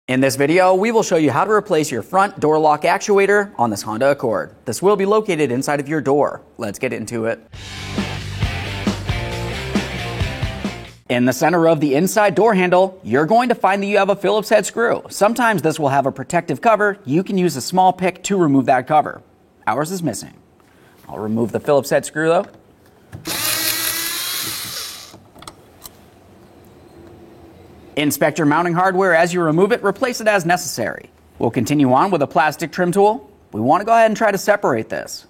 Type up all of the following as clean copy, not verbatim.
In this video, we will show you how to replace your front door lock actuator on this Honda Accord. This will be located inside of your door. Let's get into it. In the center of the inside door handle, you're going to find that you have a Phillips head screw. Sometimes this will have a protective cover. You can use a small pick to remove that cover. Ours is missing. I'll remove the Phillips head screw though. Inspect your mounting hardware as you remove it, replace it as necessary. We'll continue on with a plastic trim tool. We want to go ahead and try to separate this.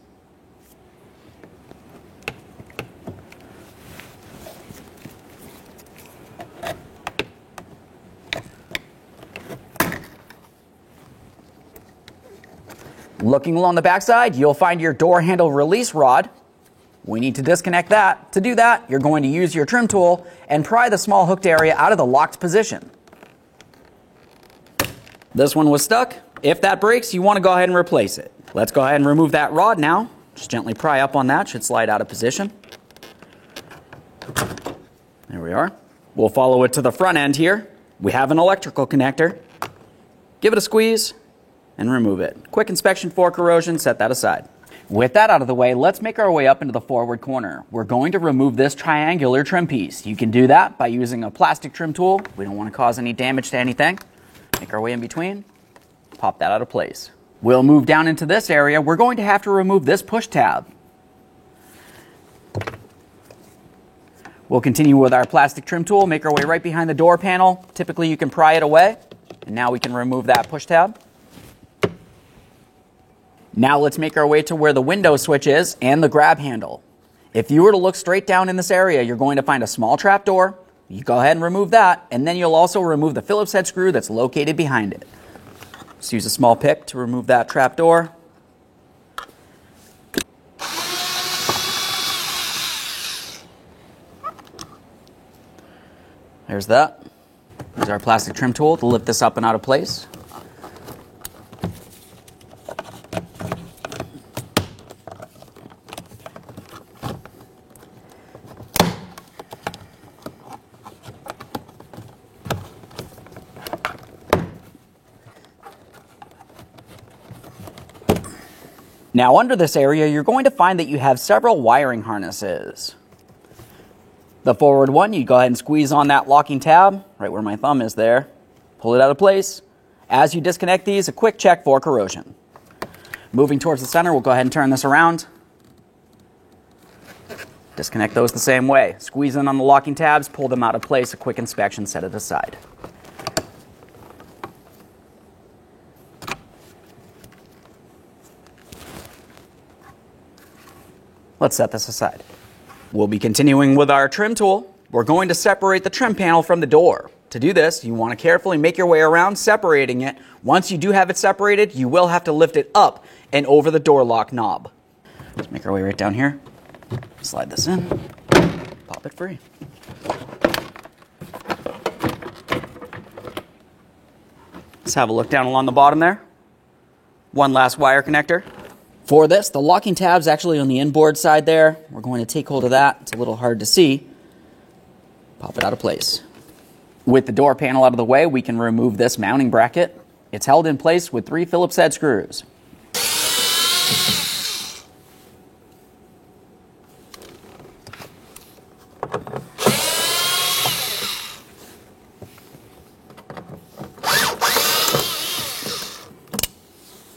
Looking along the backside, you'll find your door handle release rod. We need to disconnect that. To do that, you're going to use your trim tool and pry the small hooked area out of the locked position. This one was stuck. If that breaks, you want to go ahead and replace it. Let's go ahead and remove that rod now. Just gently pry up on that, should slide out of position. There we are. We'll follow it to the front end here. We have an electrical connector. Give it a squeeze and remove it. Quick inspection for corrosion, set that aside. With that out of the way, let's make our way up into the forward corner. We're going to remove this triangular trim piece. You can do that by using a plastic trim tool. We don't want to cause any damage to anything. Make our way in between, pop that out of place. We'll move down into this area. We're going to have to remove this push tab. We'll continue with our plastic trim tool, make our way right behind the door panel. Typically you can pry it away, and now we can remove that push tab. Now let's make our way to where the window switch is and the grab handle. If you were to look straight down in this area, you're going to find a small trap door. You go ahead and remove that, and then you'll also remove the Phillips head screw that's located behind it. Just use a small pick to remove that trap door. There's that. Use our plastic trim tool to lift this up and out of place. Now under this area, you're going to find that you have several wiring harnesses. The forward one, you go ahead and squeeze on that locking tab, right where my thumb is there. Pull it out of place. As you disconnect these, a quick check for corrosion. Moving towards the center, we'll go ahead and turn this around. Disconnect those the same way. Squeeze in on the locking tabs, pull them out of place, a quick inspection, set it aside. Let's set this aside. We'll be continuing with our trim tool. We're going to separate the trim panel from the door. To do this, you want to carefully make your way around separating it. Once you do have it separated, you will have to lift it up and over the door lock knob. Let's make our way right down here. Slide this in, pop it free. Let's have a look down along the bottom there. One last wire connector. For this, the locking tab's actually on the inboard side there. We're going to take hold of that. It's a little hard to see. Pop it out of place. With the door panel out of the way, we can remove this mounting bracket. It's held in place with 3 Phillips head screws.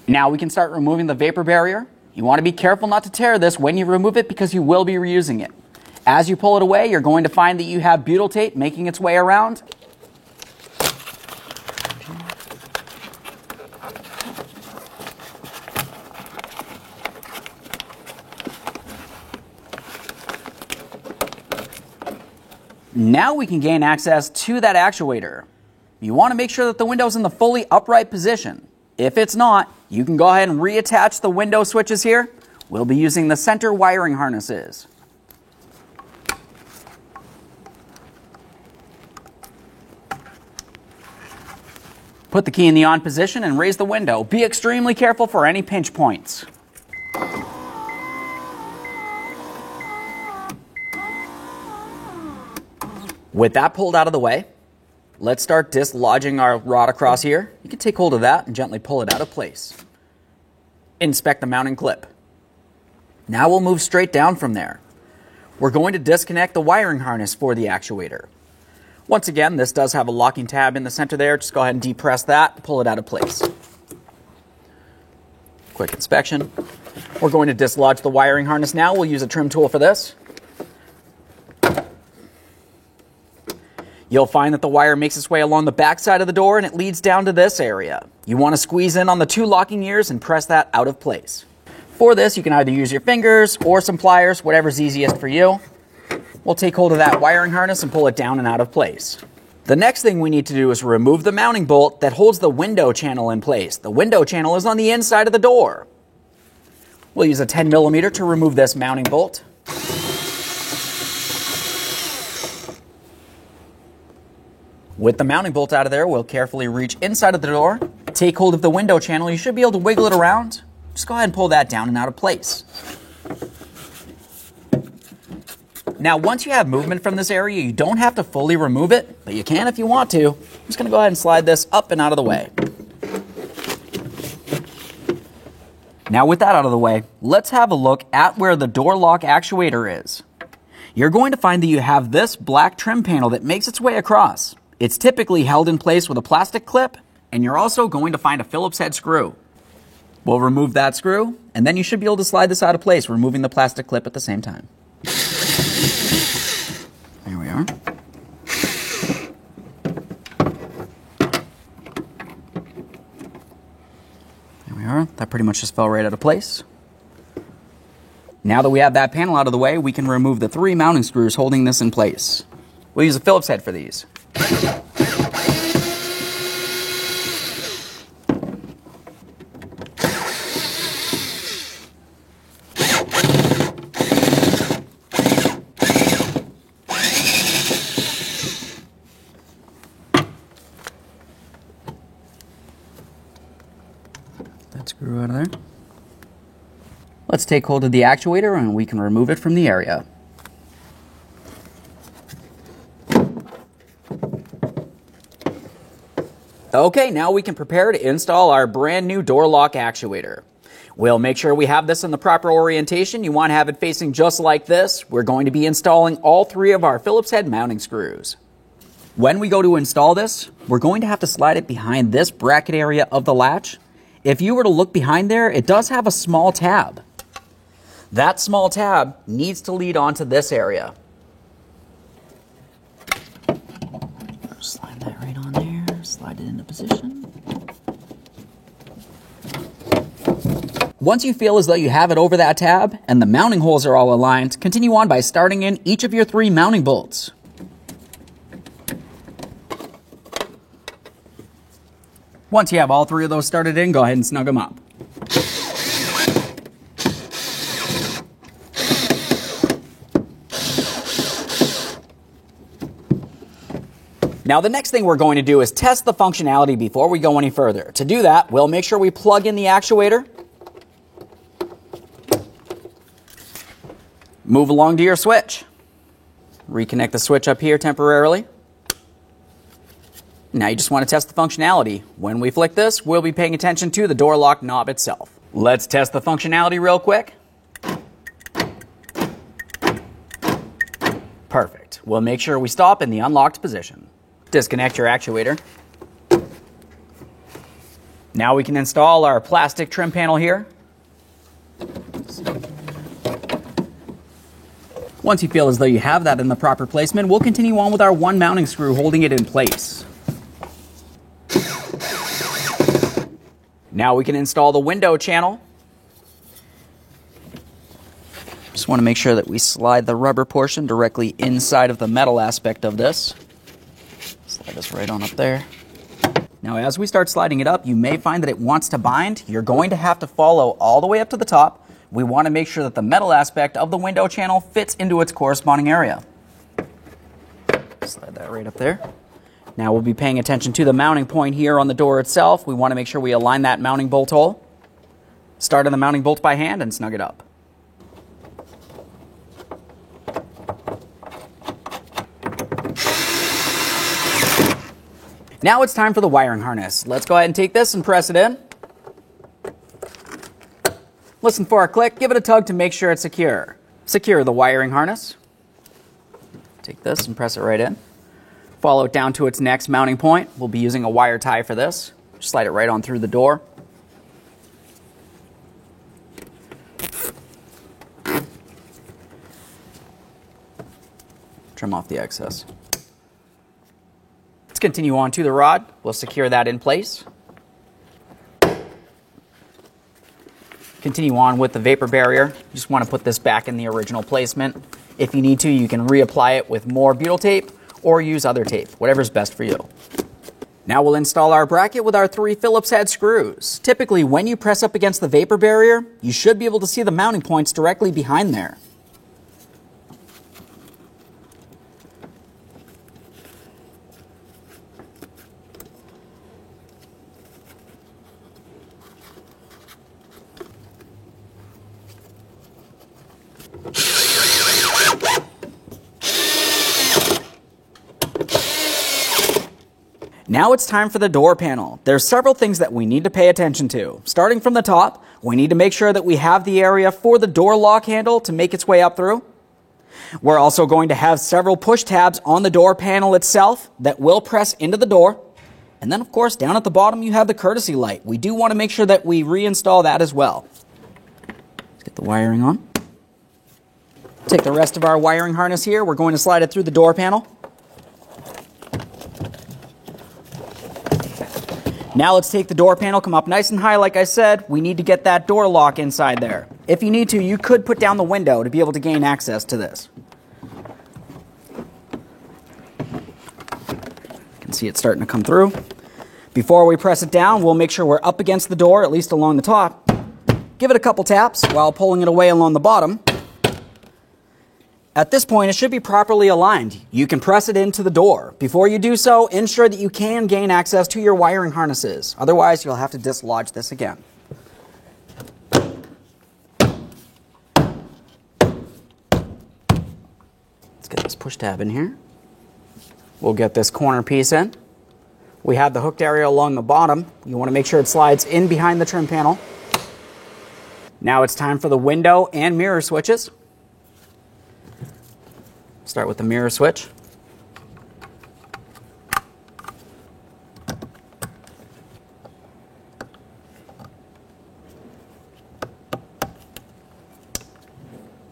Now we can start removing the vapor barrier. You want to be careful not to tear this when you remove it because you will be reusing it. As you pull it away, you're going to find that you have butyl tape making its way around. Now we can gain access to that actuator. You want to make sure that the window's in the fully upright position. If it's not, you can go ahead and reattach the window switches here. We'll be using the center wiring harnesses. Put the key in the on position and raise the window. Be extremely careful for any pinch points. With that pulled out of the way, Let's start dislodging our rod across here. You can take hold of that and gently pull it out of place. Inspect the mounting clip. Now we'll move straight down from there. We're going to disconnect the wiring harness for the actuator. Once again, this does have a locking tab in the center there. Just go ahead and depress that, pull it out of place. Quick inspection. We're going to dislodge the wiring harness now. We'll use a trim tool for this. You'll find that the wire makes its way along the back side of the door and it leads down to this area. You want to squeeze in on the 2 locking ears and press that out of place. For this, you can either use your fingers or some pliers, whatever's easiest for you. We'll take hold of that wiring harness and pull it down and out of place. The next thing we need to do is remove the mounting bolt that holds the window channel in place. The window channel is on the inside of the door. We'll use a 10mm to remove this mounting bolt. With the mounting bolt out of there, we'll carefully reach inside of the door, take hold of the window channel. You should be able to wiggle it around. Just go ahead and pull that down and out of place. Now, once you have movement from this area, you don't have to fully remove it, but you can if you want to. I'm just going to go ahead and slide this up and out of the way. Now, with that out of the way, let's have a look at where the door lock actuator is. You're going to find that you have this black trim panel that makes its way across. It's typically held in place with a plastic clip, and you're also going to find a Phillips head screw. We'll remove that screw, and then you should be able to slide this out of place, removing the plastic clip at the same time. There we are. There we are. That pretty much just fell right out of place. Now that we have that panel out of the way, we can remove the 3 mounting screws holding this in place. We'll use a Phillips head for these. That screw out of there. Let's take hold of the actuator and we can remove it from the area. Okay, now we can prepare to install our brand new door lock actuator. We'll make sure we have this in the proper orientation. You want to have it facing just like this. We're going to be installing all 3 of our Phillips head mounting screws. When we go to install this, we're going to have to slide it behind this bracket area of the latch. If you were to look behind there, it does have a small tab. That small tab needs to lead onto this area. Slide that right on there, slide it into position. Once you feel as though you have it over that tab and the mounting holes are all aligned, continue on by starting in each of your 3 mounting bolts. Once you have all 3 of those started in, go ahead and snug them up. Now the next thing we're going to do is test the functionality before we go any further. To do that, we'll make sure we plug in the actuator. Move along to your switch. Reconnect the switch up here temporarily. Now you just want to test the functionality. When we flick this, we'll be paying attention to the door lock knob itself. Let's test the functionality real quick. Perfect. We'll make sure we stop in the unlocked position. Disconnect your actuator. Now we can install our plastic trim panel here. Once you feel as though you have that in the proper placement, we'll continue on with our 1 mounting screw holding it in place. Now we can install the window channel. Just want to make sure that we slide the rubber portion directly inside of the metal aspect of this. Slide this right on up there. Now as we start sliding it up, you may find that it wants to bind. You're going to have to follow all the way up to the top. We want to make sure that the metal aspect of the window channel fits into its corresponding area. Slide that right up there. Now we'll be paying attention to the mounting point here on the door itself. We want to make sure we align that mounting bolt hole. Start on the mounting bolt by hand and snug it up. Now it's time for the wiring harness. Let's go ahead and take this and press it in. Listen for a click, give it a tug to make sure it's secure. Secure the wiring harness. Take this and press it right in. Follow it down to its next mounting point. We'll be using a wire tie for this. Just slide it right on through the door. Trim off the excess. Let's continue on to the rod. We'll secure that in place. Continue on with the vapor barrier. You just want to put this back in the original placement. If you need to, you can reapply it with more butyl tape or use other tape, whatever's best for you. Now we'll install our bracket with our 3 Phillips head screws. Typically, when you press up against the vapor barrier, you should be able to see the mounting points directly behind there. Now it's time for the door panel. There's several things that we need to pay attention to. Starting from the top, we need to make sure that we have the area for the door lock handle to make its way up through. We're also going to have several push tabs on the door panel itself that will press into the door. And then, of course, down at the bottom, you have the courtesy light. We do want to make sure that we reinstall that as well. Let's get the wiring on. Take the rest of our wiring harness here. We're going to slide it through the door panel. Now let's take the door panel, come up nice and high like I said. We need to get that door lock inside there. If you need to, you could put down the window to be able to gain access to this. You can see it starting to come through. Before we press it down, we'll make sure we're up against the door, at least along the top. Give it a couple taps while pulling it away along the bottom. At this point, it should be properly aligned. You can press it into the door. Before you do so, ensure that you can gain access to your wiring harnesses. Otherwise, you'll have to dislodge this again. Let's get this push tab in here. We'll get this corner piece in. We have the hooked area along the bottom. You want to make sure it slides in behind the trim panel. Now it's time for the window and mirror switches. Start with the mirror switch.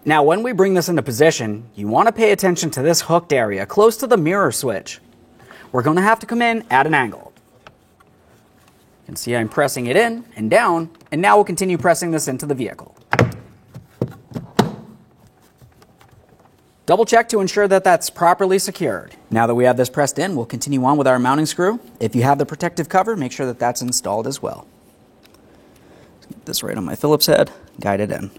Now, when we bring this into position, you want to pay attention to this hooked area close to the mirror switch. We're going to have to come in at an angle. You can see I'm pressing it in and down, and now we'll continue pressing this into the vehicle. Double check to ensure that that's properly secured. Now that we have this pressed in, we'll continue on with our mounting screw. If you have the protective cover, make sure that that's installed as well. Get this right on my Phillips head, guide it in.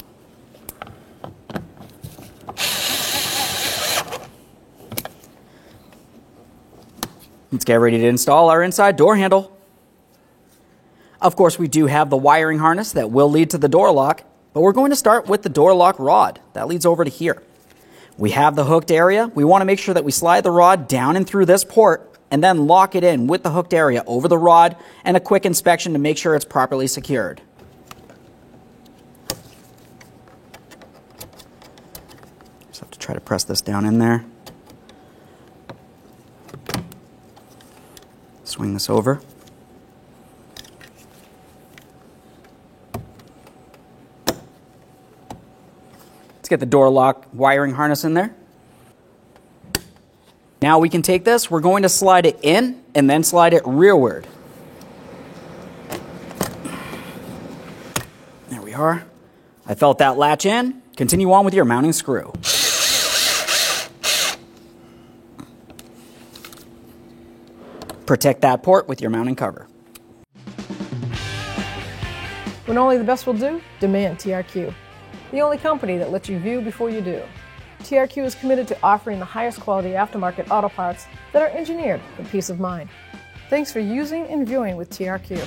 Let's get ready to install our inside door handle. Of course, we do have the wiring harness that will lead to the door lock, but we're going to start with the door lock rod. That leads over to here. We have the hooked area. We want to make sure that we slide the rod down and through this port and then lock it in with the hooked area over the rod and a quick inspection to make sure it's properly secured. Just have to try to press this down in there. Swing this over. Let's get the door lock wiring harness in there. Now we can take this, we're going to slide it in and then slide it rearward. There we are. I felt that latch in. Continue on with your mounting screw. Protect that port with your mounting cover. When only the best will do, demand TRQ. The only company that lets you view before you do. TRQ is committed to offering the highest quality aftermarket auto parts that are engineered for peace of mind. Thanks for using and viewing with TRQ.